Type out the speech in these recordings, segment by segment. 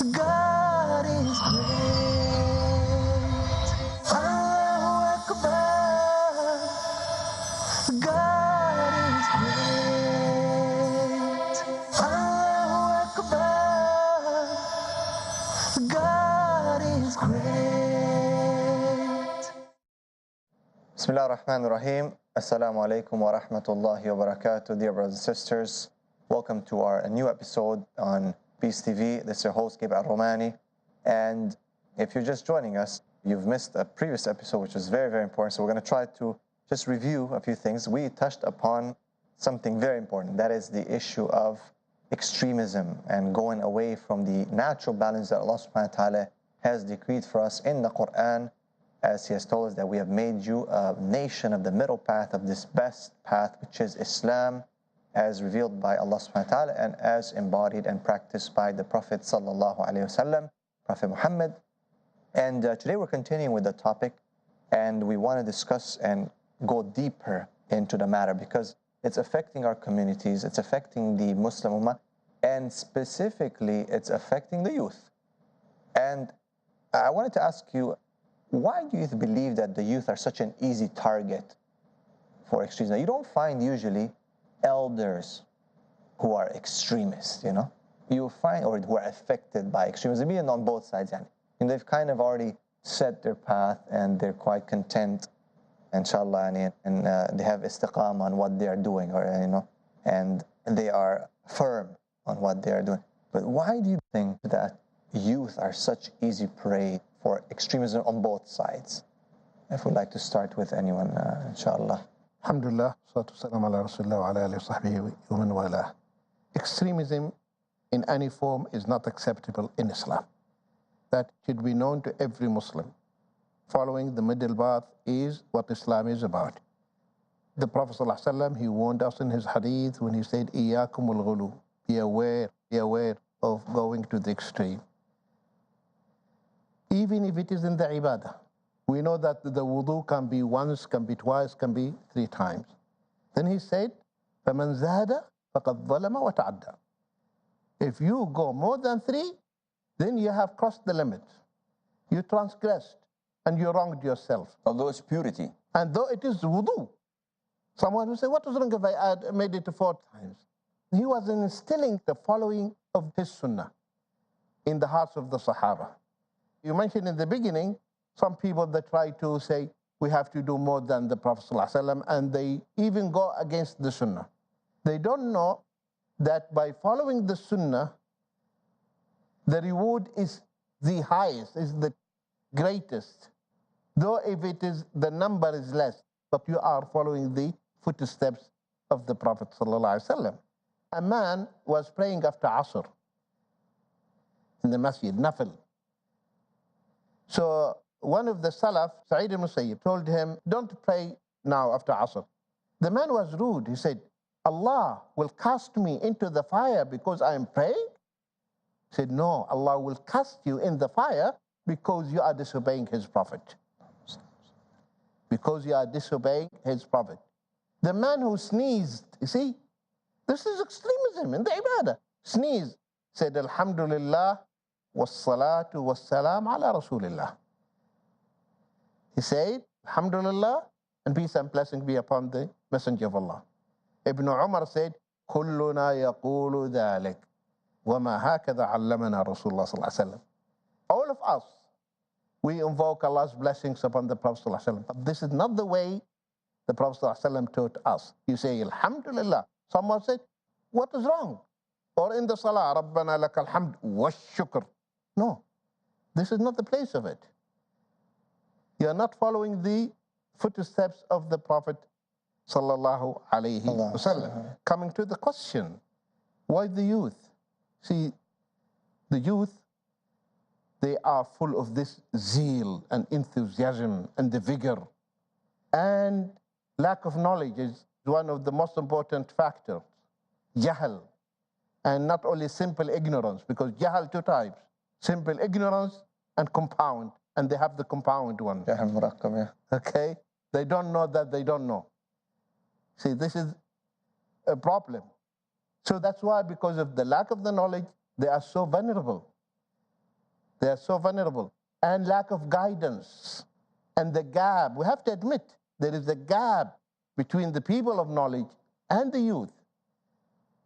God is great. Allahu Akbar. God is great. Allahu Akbar. God is great. Bismillah ar-Rahman ar-Rahim. Assalamu alaikum wa rahmatullahi wa barakatuh. Dear brothers and sisters, welcome to our new episode on Peace TV. This is your host, Gabriel romaani. And if you're just joining us, you've missed a previous episode, which was very, very important. So we're going to try to just review a few things. We touched upon something very important. That is the issue of extremism and going away from the natural balance that Allah subhanahu wa ta'ala has decreed for us in the Quran, as He has told us that we have made you a nation of the middle path, of this best path, which is Islam, as revealed by Allah subhanahu wa ta'ala and as embodied and practiced by the Prophet sallallahu alaihi wasallam, Prophet Muhammad. And today we're continuing with the topic, and we want to discuss and go deeper into the matter because it's affecting our communities, it's affecting the Muslim Ummah, and specifically it's affecting the youth. And I wanted to ask you, why do you believe that the youth are such an easy target for extremism? You don't find usually elders who are extremists, you find, or who are affected by extremism, even on both sides. And they've kind of already set their path and they're quite content, inshallah, and they have istiqamah on what they are doing, and they are firm on what they are doing. But why do you think that youth are such easy prey for extremism on both sides? If we'd like to start with anyone, inshallah. Alhamdulillah, salatu salam ala rasulillah wa ala alihi wa sahbihi wa man wala. Extremism in any form is not acceptable in Islam. That should be known to every Muslim. Following the middle path is what Islam is about. The Prophet ﷺ, he warned us in his hadith when he said, Iyakum al-ghulu, be aware of going to the extreme. Even if it is in the ibadah. We know that the wudu can be once, can be twice, can be 3 times. Then he said, فَمَنْ زَادَ فَقَدْ ظَلَمَ وَتَعَدَّى. If you go more than 3, then you have crossed the limit. You transgressed and you wronged yourself. Although it's purity. And though it is wudu. Someone will say, what is wrong if I made it 4 times? He was instilling the following of his sunnah in the hearts of the Sahaba. You mentioned in the beginning, some people that try to say, we have to do more than the Prophet ﷺ, and they even go against the Sunnah. They don't know that by following the Sunnah, the reward is the highest, is the greatest. Though if it is, the number is less, but you are following the footsteps of the Prophet ﷺ. A man was praying after Asr in the masjid, Nafil. So one of the Salaf, Sa'id al-Musayyib, told him, don't pray now after Asr. The man was rude. He said, Allah will cast me into the fire because I am praying? He said, no, Allah will cast you in the fire because you are disobeying His Prophet. Because you are disobeying His Prophet. The man who sneezed, you see, this is extremism in the ibadah. Sneezed, said, Alhamdulillah, wassalatu wassalam ala Rasulillah. He said, Alhamdulillah, and peace and blessing be upon the Messenger of Allah. Ibn Umar said, كلنا يقول ذلك وما هكذا علمنا رسول الله صلى الله عليه وسلم. All of us, we invoke Allah's blessings upon the Prophet صلى الله عليه وسلم. But this is not the way the Prophet صلى الله عليه وسلم taught us. You say, Alhamdulillah. Someone said, what is wrong? Or in the Salah, ربنا لك الحمد والشكر. No, this is not the place of it. You are not following the footsteps of the Prophet sallallahu alaihi wasallam. Coming to the question, why the youth? See, the youth, they are full of this zeal and enthusiasm and the vigor. And lack of knowledge is one of the most important factors. Jahl. And not only simple ignorance, because jahl 2 types. Simple ignorance and compound. And they have the compound one. Jahl murakkab, yeah. Okay? They don't know that they don't know. See, this is a problem. So that's why, because of the lack of the knowledge, they are so vulnerable. They are so vulnerable. And lack of guidance. And the gap, we have to admit, there is a gap between the people of knowledge and the youth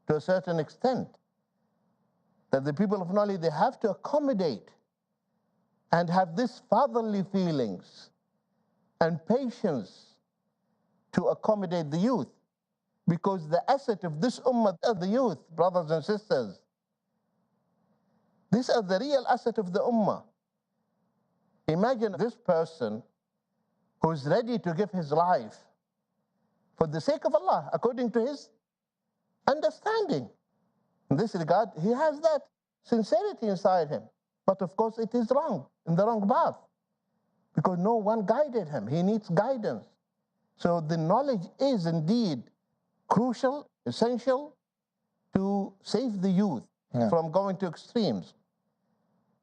to a certain extent. That the people of knowledge, they have to accommodate and have this fatherly feelings and patience to accommodate the youth. Because the asset of this ummah are the youth, brothers and sisters. These are the real asset of the ummah. Imagine this person who's ready to give his life for the sake of Allah, according to his understanding. In this regard, he has that sincerity inside him. But of course, it is wrong, in the wrong path, because no one guided him. He needs guidance. So the knowledge is indeed crucial, essential to save the youth from going to extremes.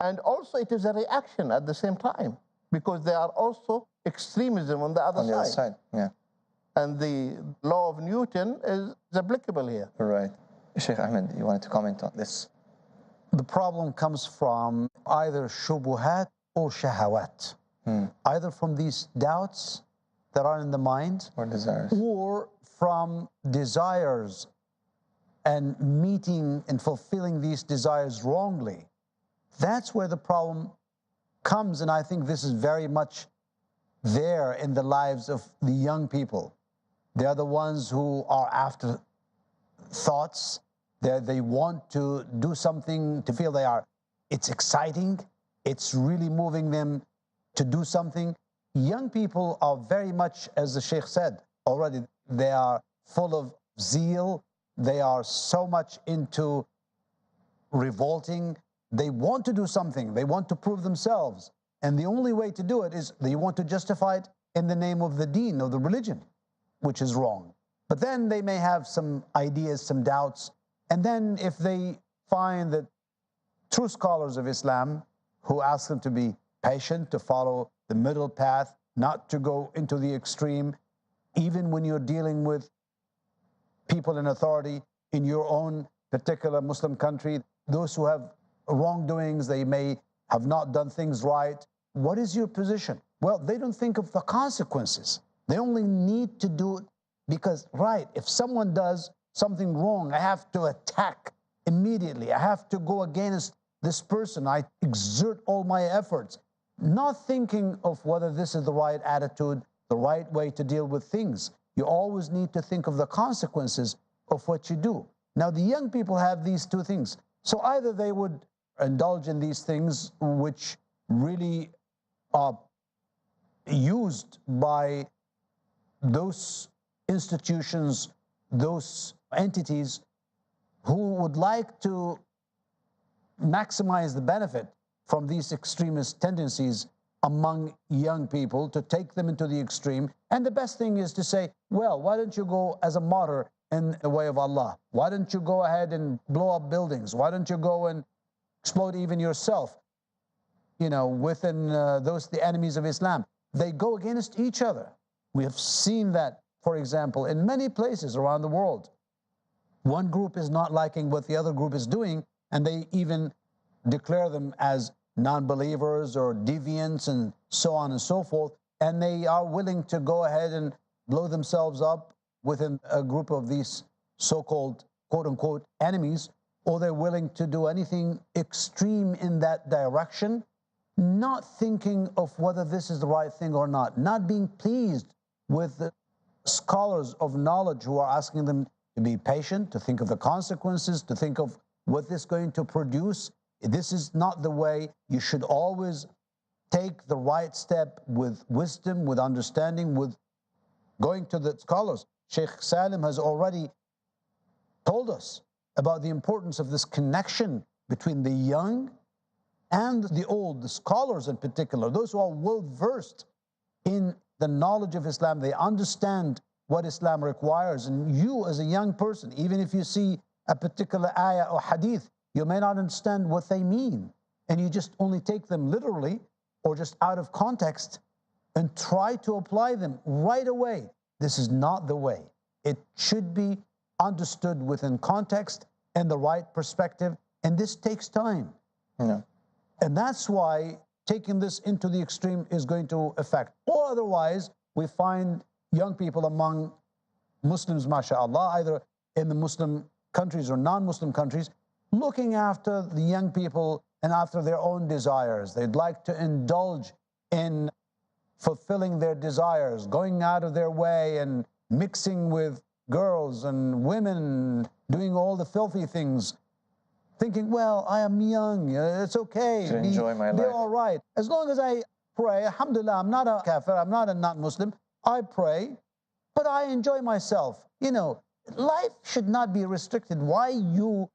And also it is a reaction at the same time, because there are also extremism on the other side. Yeah. And the law of Newton is applicable here. Right. Sheikh Ahmed, you wanted to comment on this? The problem comes from either shubuhat or shahawat. Either from these doubts that are in the mind, Or desires. or from desires and meeting and fulfilling these desires wrongly. That's where the problem comes, and I think this is very much there in the lives of the young people. They are the ones who are after thoughts. They want to do something to feel it's exciting, it's really moving them to do something. Young people are very much, as the Sheikh said already, they are full of zeal. They are so much into revolting. They want to do something. They want to prove themselves. And the only way to do it is they want to justify it in the name of the deen, of the religion, which is wrong. But then they may have some ideas, some doubts. And then if they find that true scholars of Islam who ask them to be patient, to follow the middle path, not to go into the extreme, even when you're dealing with people in authority in your own particular Muslim country, those who have wrongdoings, they may have not done things right. What is your position? Well, they don't think of the consequences. They only need to do it because, right, if someone does something wrong, I have to attack immediately. I have to go against this person. I exert all my efforts, not thinking of whether this is the right attitude, the right way to deal with things. You always need to think of the consequences of what you do. Now, the young people have these two things. So either they would indulge in these things which really are used by those institutions, those entities who would like to maximize the benefit from these extremist tendencies among young people, to take them into the extreme. And the best thing is to say, well, why don't you go as a martyr in the way of Allah? Why don't you go ahead and blow up buildings? Why don't you go and explode even yourself? You know, within the enemies of Islam, they go against each other. We have seen that, for example, in many places around the world. One group is not liking what the other group is doing, and they even declare them as non-believers or deviants and so on and so forth, and they are willing to go ahead and blow themselves up within a group of these so-called quote-unquote enemies, or they're willing to do anything extreme in that direction, not thinking of whether this is the right thing or not being pleased with the scholars of knowledge who are asking them to be patient, to think of the consequences, to think of what this is going to produce. This is not the way. You should always take the right step with wisdom, with understanding, with going to the scholars. Sheikh Salem has already told us about the importance of this connection between the young and the old, the scholars in particular, those who are well-versed in the knowledge of Islam. They understand what Islam requires. And you as a young person, even if you see a particular ayah or hadith, you may not understand what they mean, and you just only take them literally or just out of context and try to apply them right away. This is not the way. It should be understood within context and the right perspective, and this takes time. Yeah. And that's why taking this into the extreme is going to affect. Or otherwise, we find young people among Muslims, mashallah, either in the Muslim countries or non-Muslim countries, looking after the young people and after their own desires. They'd like to indulge in fulfilling their desires, going out of their way and mixing with girls and women, doing all the filthy things, thinking, well, I am young, it's okay. To enjoy my They're life. all right. As long as I pray, alhamdulillah, I'm not a kafir, I'm not a non-Muslim, I pray, but I enjoy myself. You know, life should not be restricted. Why you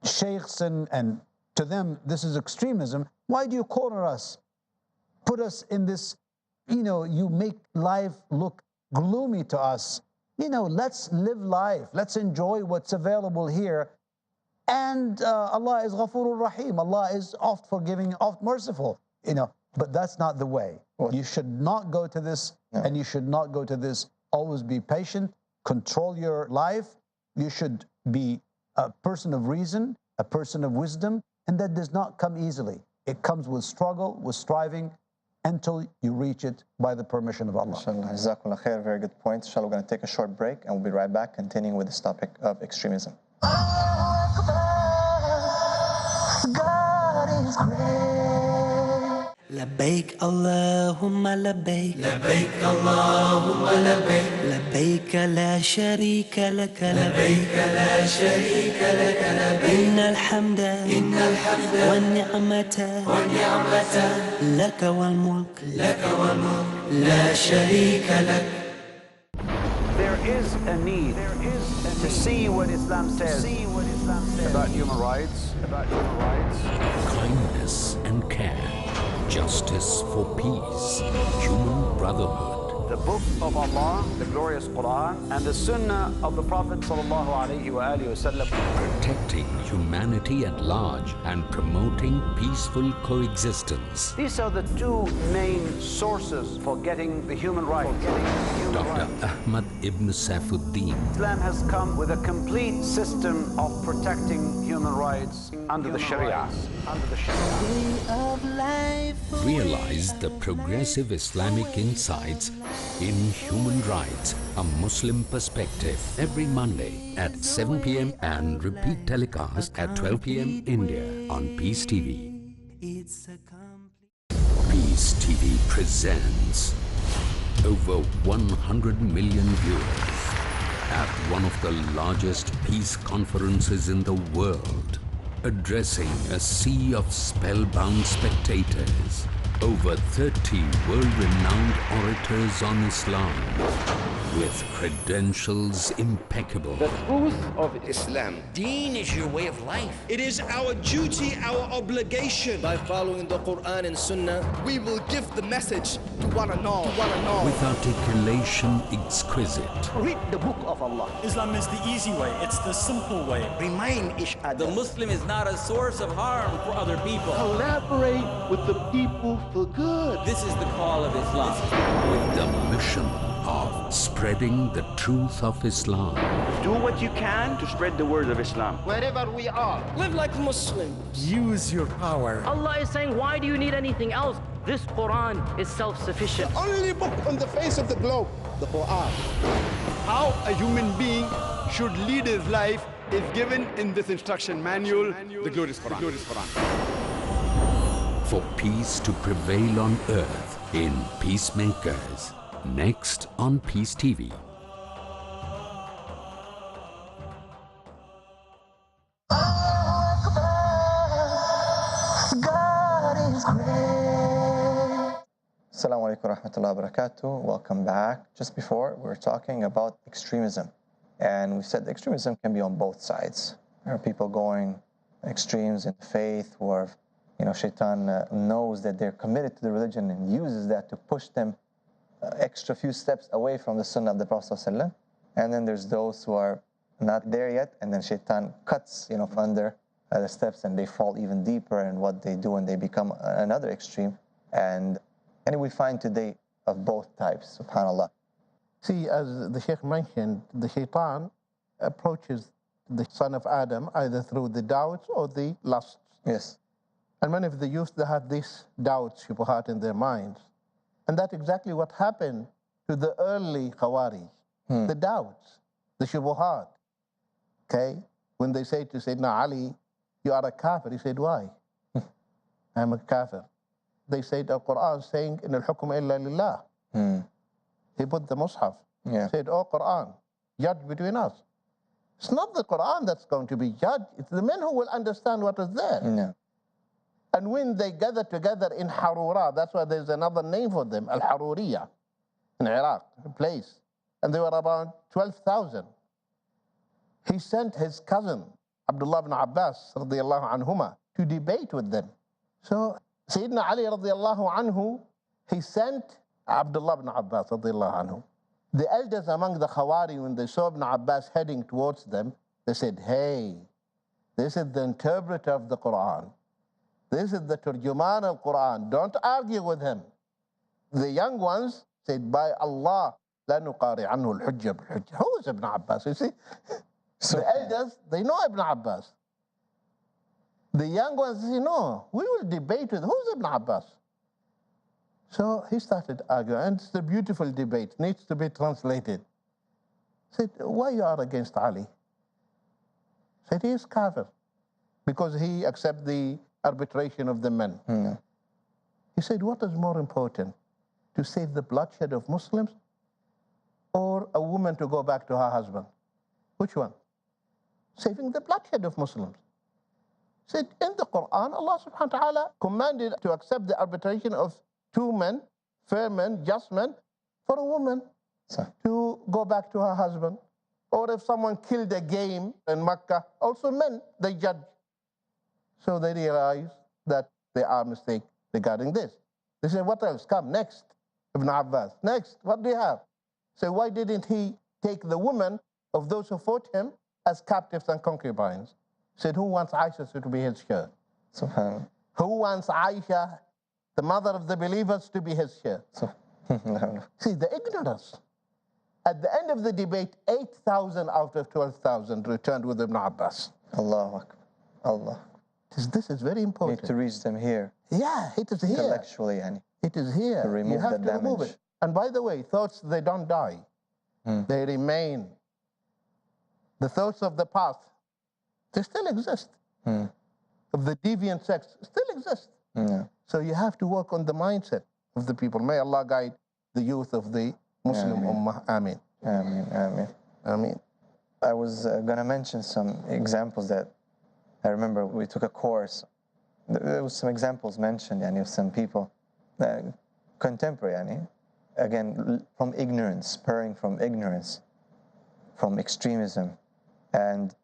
sheikhs and to them, this is extremism. Why do you corner us? Put us in this, you know, you make life look gloomy to us. You know, let's live life. Let's enjoy what's available here. And Allah is Ghafurur Rahim. Allah is oft forgiving, oft merciful. You know, but that's not the way. You should not go to this, and you should not go to this. Always be patient, control your life. You should be a person of reason, a person of wisdom, and that does not come easily. It comes with struggle, with striving, until you reach it by the permission of Allah. Inshallah. Jazakumullah khair. Very good points. Inshallah, we're going to take a short break and we'll be right back, continuing with this topic of extremism. Allahu Akbar. God is great. لبيك اللهم لبيك لبيك اللهم لبيك لبيك لا شريك لك لبيك لا شريك لك لبيك إن الحمد والنعمة لك والملك لا شريك لك. There is a need to see what Islam says about human rights, kindness and care, justice for peace, human brotherhood. the book of Allah, the glorious Quran, and the Sunnah of the Prophet sallallahu alaihi wasallam. Protecting humanity at large and promoting peaceful coexistence. These are the two main sources for getting the human rights. Dr. Ahmed ibn Saifuddin. Islam has come with a complete system of protecting human rights under the Sharia. Realize the progressive Islamic insights in human rights, a Muslim perspective, every Monday at 7 p.m. and repeat telecast at 12 p.m. India on Peace TV. Peace TV presents over 100 million viewers at one of the largest peace conferences in the world, addressing a sea of spellbound spectators. Over 30 world-renowned orators on Islam with credentials impeccable. The truth of Islam. Deen is your way of life. It is our duty, our obligation. By following the Quran and Sunnah, we will give the message to one and all. With articulation exquisite. Read the book of Allah. Islam is the easy way. It's the simple way. Remind each other. The Muslim is not a source of harm for other people. Collaborate with the people for good. This is the call of Islam. With the mission of spreading the truth of Islam. Do what you can to spread the word of Islam. Wherever we are. Live like Muslims. Use your power. Allah is saying, why do you need anything else? This Quran is self-sufficient. The only book on the face of the globe, the Quran. How a human being should lead his life is given in this instruction manual, the glorious Quran. For peace to prevail on earth in Peacemakers. Next on Peace TV. Assalamu alaikum wa rahmatullahi wa barakatuh. Welcome back. Just before, we were talking about extremism. And we said extremism can be on both sides. There are people going extremes in faith who are, shaitan knows that they're committed to the religion and uses that to push them extra few steps away from the sunnah of the Prophet ﷺ. And then there's those who are not there yet, and then shaitan cuts, under the steps, and they fall even deeper in what they do, and they become another extreme. And we find today of both types, subhanAllah. See, as the Sheikh mentioned, the shaitan approaches the son of Adam either through the doubts or the lusts. Yes. And many of the youth, they have these doubts, shubuhat in their minds. And that's exactly what happened to the early Khawarij. The doubts, the shubuhat. Okay? When they say to Sayyidina Ali, you are a kafir, he said, why? I'm a kafir. They said, the Quran saying, in al-hukm illa lillah. He put the mushaf. Said, oh Quran, judge between us. It's not the Quran that's going to be judged. It's the men who will understand what is there. And when they gather together in Harura, that's why there's another name for them, Al-Haruriya, in Iraq, a place. And they were around 12,000. He sent his cousin, Abdullah ibn Abbas, radiallahu anhuma, to debate with them. So Sayyidina Ali, radiallahu anhu, he sent Abdullah ibn Abbas, radiallahu anhu. The elders among the Khawari, when they saw Ibn Abbas heading towards them, they said, hey, this is the interpreter of the Quran. This is the Turjuman al-Quran. Don't argue with him. The young ones said, by Allah, لا نقاري عنه الحجة بالحجة. Who is Ibn Abbas? You see? So the elders, they know Ibn Abbas. The young ones say, no, we will debate with who's Ibn Abbas. So he started arguing, and it's a beautiful debate, needs to be translated. Said, why you are against Ali? Said, he is kafir, because he accepts the arbitration of the men. He said, what is more important, to save the bloodshed of Muslims or a woman to go back to her husband? Which one? Saving the bloodshed of Muslims. Said, in the Quran, Allah subhanahu wa ta'ala commanded to accept the arbitration of two men, fair men, just men, for a woman to go back to her husband. Or if someone killed a game in Mecca, also men, they judge. So they realize that they are mistaken regarding this. They say, what else? Come, next. Ibn Abbas, next, what do you have? So why didn't he take the women of those who fought him as captives and concubines? Said, who wants Aisha to be his share? SubhanAllah. Who wants Aisha, the mother of the believers, to be his share? See, the ignorance. At the end of the debate, 8,000 out of 12,000 returned with Ibn Abbas. Allahu Akbar. Allah. This is very important. Need to reach them here. Yeah, it is here. Intellectually, yani. It is here. To remove you have the to damage. remove it. And by the way, thoughts, they don't die. They remain. The thoughts of the past, they still exist. Of the deviant sects, still exist. So you have to work on the mindset of the people. May Allah guide the youth of the Muslim Ummah. Ameen. Ameen. Ameen. Ameen. I was going to mention some examples that I remember we took a course. There was some examples mentioned, yani, of some people, contemporary, yani, again, from ignorance, spurring from ignorance, from extremism. And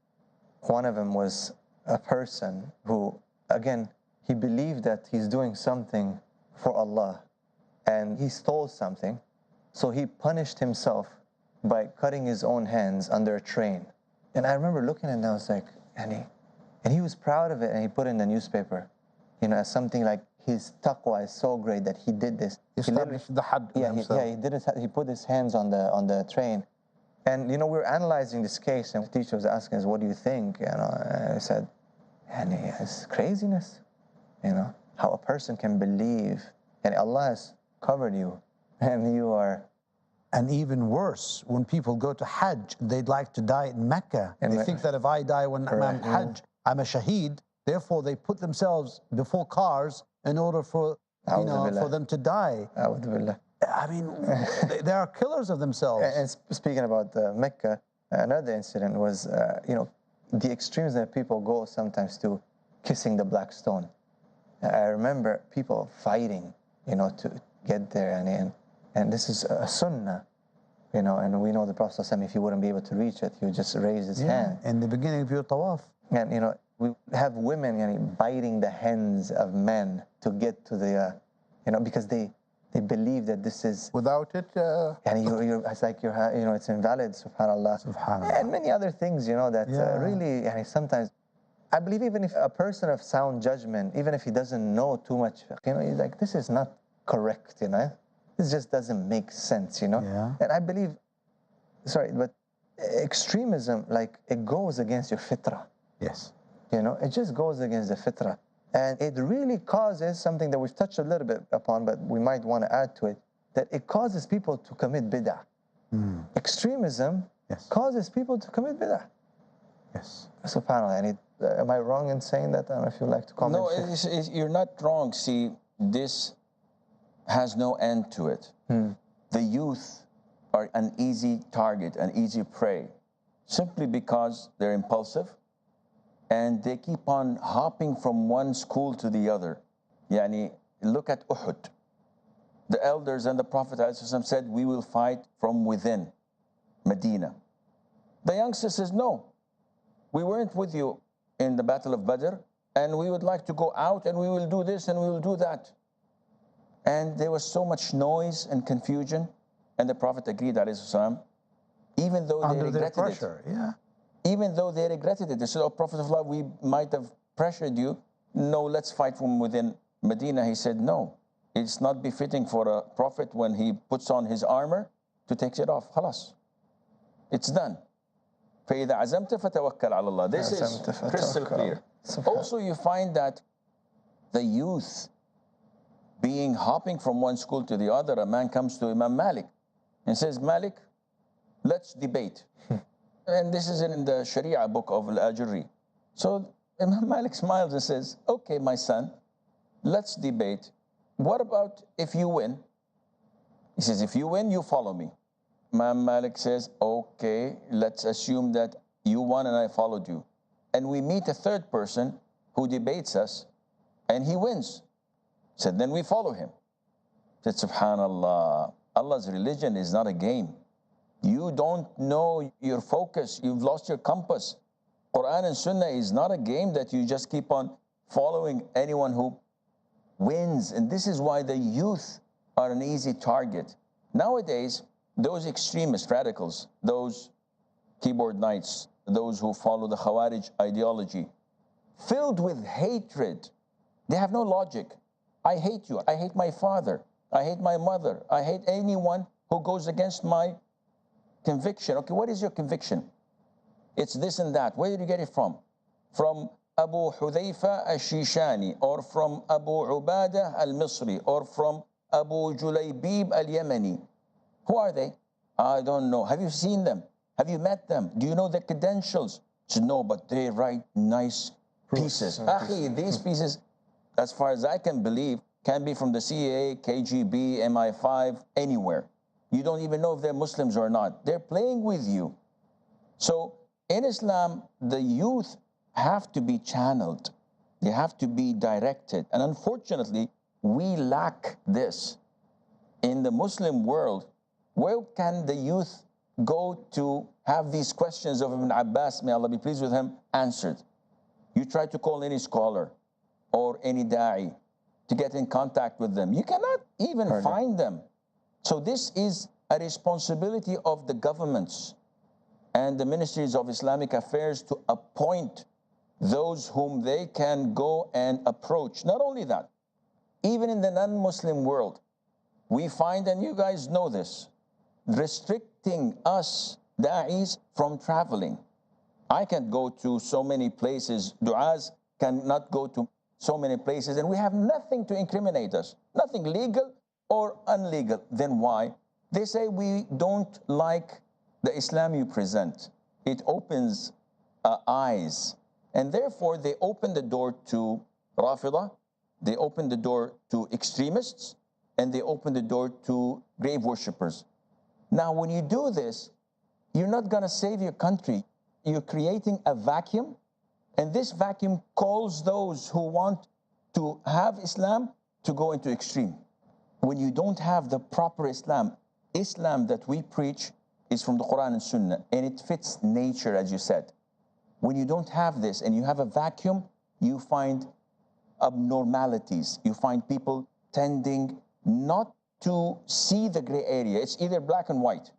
one of them was a person who, again, he believed that he's doing something for Allah, and he stole something, so he punished himself by cutting his own hands under a train. And I remember looking at it and I was like, and he was proud of it, and he put it in the newspaper, you know, as something like his taqwa is so great that he did this. He established the had himself. He did it. He put his hands on the train, and you know, we were analyzing this case, and the teacher was asking us, "What do you think?" You know, and I said, "And it's craziness, you know, how a person can believe, and Allah has covered you, and you are." And even worse, when people go to Hajj, they'd like to die in Mecca. And they think that if I die when I'm at Hajj, I'm a shaheed. Therefore, they put themselves before cars in order for, you know, for them to die. I mean, they are killers of themselves. And speaking about Mecca, another incident was, you know, the extremes that people go sometimes to kissing the black stone. I remember people fighting, you know, to get there, and this is a sunnah, you know, and we know the Prophet ﷺ, if he wouldn't be able to reach it, he would just raise his hand. In the beginning of your tawaf. And, you know, we have women biting the hands of men to get to the, you know, because they believe that this is... Without it... and it's like, you know, it's invalid, subhanAllah. Subhanallah. And many other things, you know, that really, sometimes... I believe even if a person of sound judgment, even if he doesn't know too much, you know, he's like, this is not correct, you know. This just doesn't make sense, you know. And I believe, but extremism, like, it goes against your fitrah. Yes. You know, it just goes against the fitrah. And it really causes something that we've touched a little bit upon, but we might want to add to it, that it causes people to commit bid'ah. Extremism causes people to commit bid'ah. Yes. SubhanAllah, am I wrong in saying that? I don't know if you'd like to comment. No, you're not wrong. See, this has no end to it. The youth are an easy target, an easy prey, simply because they're impulsive and they keep on hopping from one school to the other. Yani, look at Uhud. The elders and the Prophet ﷺ said, we will fight from within Medina. The youngster says, no, we weren't with you in the Battle of Badr, and we would like to go out and we will do this and we will do that. And there was so much noise and confusion, and the Prophet agreed, ﷺ, even though they regretted it. Even though they regretted it. They said, oh, Prophet of Allah, we might have pressured you. No, let's fight from within Medina. He said, no, it's not befitting for a prophet when he puts on his armor to take it off. Khalas. It's done. فَإِذَا عَزَمْتَ فَتَوَكَّلْ عَلَى اللَّهِ. This is crystal clear. Also, you find that the youth hopping from one school to the other, a man comes to Imam Malik and says, Malik, let's debate. And this is in the Sharia book of Al-Ajurri. So Imam Malik smiles and says, okay, my son, let's debate. What about if you win? He says, if you win, you follow me. Imam Malik says, okay, let's assume that you won and I followed you. And we meet a third person who debates us and he wins. Said, then we follow him. Said, subhanallah, Allah's religion is not a game. You don't know your focus. You've lost your compass. Quran and Sunnah is not a game that you just keep on following anyone who wins. And this is why the youth are an easy target. Nowadays, those extremist radicals, those keyboard knights, those who follow the Khawarij ideology, filled with hatred, they have no logic. I hate you. I hate my father. I hate my mother. I hate anyone who goes against my conviction. Okay, what is your conviction? It's this and that. Where did you get it from? From Abu Hudhayfa al-Shishani, or from Abu Ubadah al-Misri, or from Abu Julaybib al-Yamani. Who are they? I don't know. Have you seen them? Have you met them? Do you know their credentials? So, no, but they write nice pieces. Akhi, these pieces, as far as I can believe, can be from the CIA, KGB, MI5, anywhere. You don't even know if they're Muslims or not. They're playing with you. So in Islam, the youth have to be channeled. They have to be directed. And unfortunately, we lack this. In the Muslim world, where can the youth go to have these questions of Ibn Abbas, may Allah be pleased with him, answered? You try to call any scholar or any da'i to get in contact with them. You cannot even find them. So this is a responsibility of the governments and the ministries of Islamic affairs to appoint those whom they can go and approach. Not only that, even in the non-Muslim world, we find, and you guys know this, restricting us, da'is, from traveling. I can't go to so many places. Du'as cannot go to so many places, and we have nothing to incriminate us, nothing legal or unlegal. Then why? They say we don't like the Islam you present. It opens eyes, and therefore they open the door to Rafidah, they open the door to extremists, and they open the door to grave worshippers. Now, when you do this, you're not going to save your country. You're creating a vacuum, and this vacuum calls those who want to have Islam to go into extreme. When you don't have the proper Islam, Islam that we preach is from the Quran and Sunnah, and it fits nature, as you said. When you don't have this and you have a vacuum, you find abnormalities. You find people tending not to see the gray area. It's either black and white.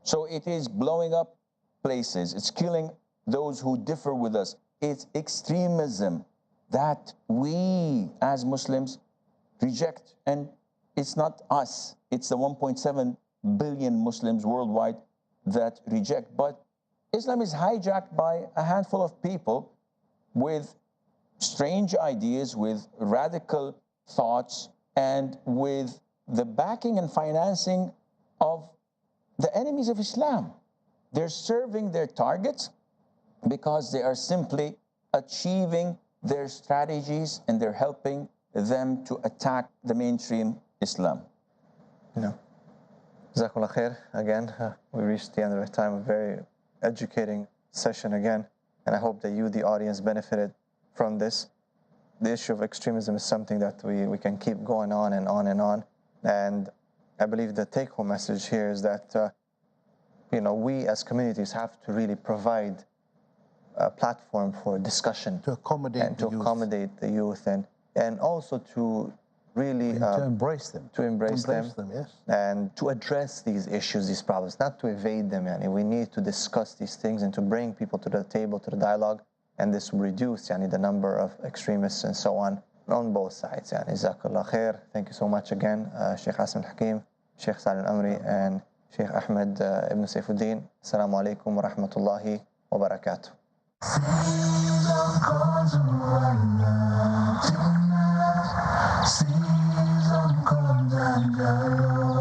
So it is blowing up places. It's killing those who differ with us. It's extremism that we as Muslims reject. And it's not us. It's the 1.7 billion Muslims worldwide that reject. But Islam is hijacked by a handful of people with strange ideas, with radical thoughts, and with the backing and financing of the enemies of Islam. They're serving their targets because they are simply achieving their strategies, and they're helping them to attack the mainstream Islam. Jazakallah khair. Again, we reached the end of our time. A very educating session again, and I hope that you, the audience, benefited from this. The issue of extremism is something that we can keep going on and on and on. And I believe the take-home message here is that we as communities have to really provide a platform for discussion to accommodate the youth, and also to really to embrace them. To embrace them, yes. And to address these issues, these problems, not to evade them. We need to discuss these things and to bring people to the table, to the dialogue, and this will reduce the number of extremists and so on both sides. Jazakallah khair. Thank you so much again, Sheikh Assim Al Hakim, Sheikh Salem Al Amry, and Sheikh Ahmed ibn Saifuddin. Assalamu alaikum wa rahmatullahi wa barakatuh. Season comes and goes.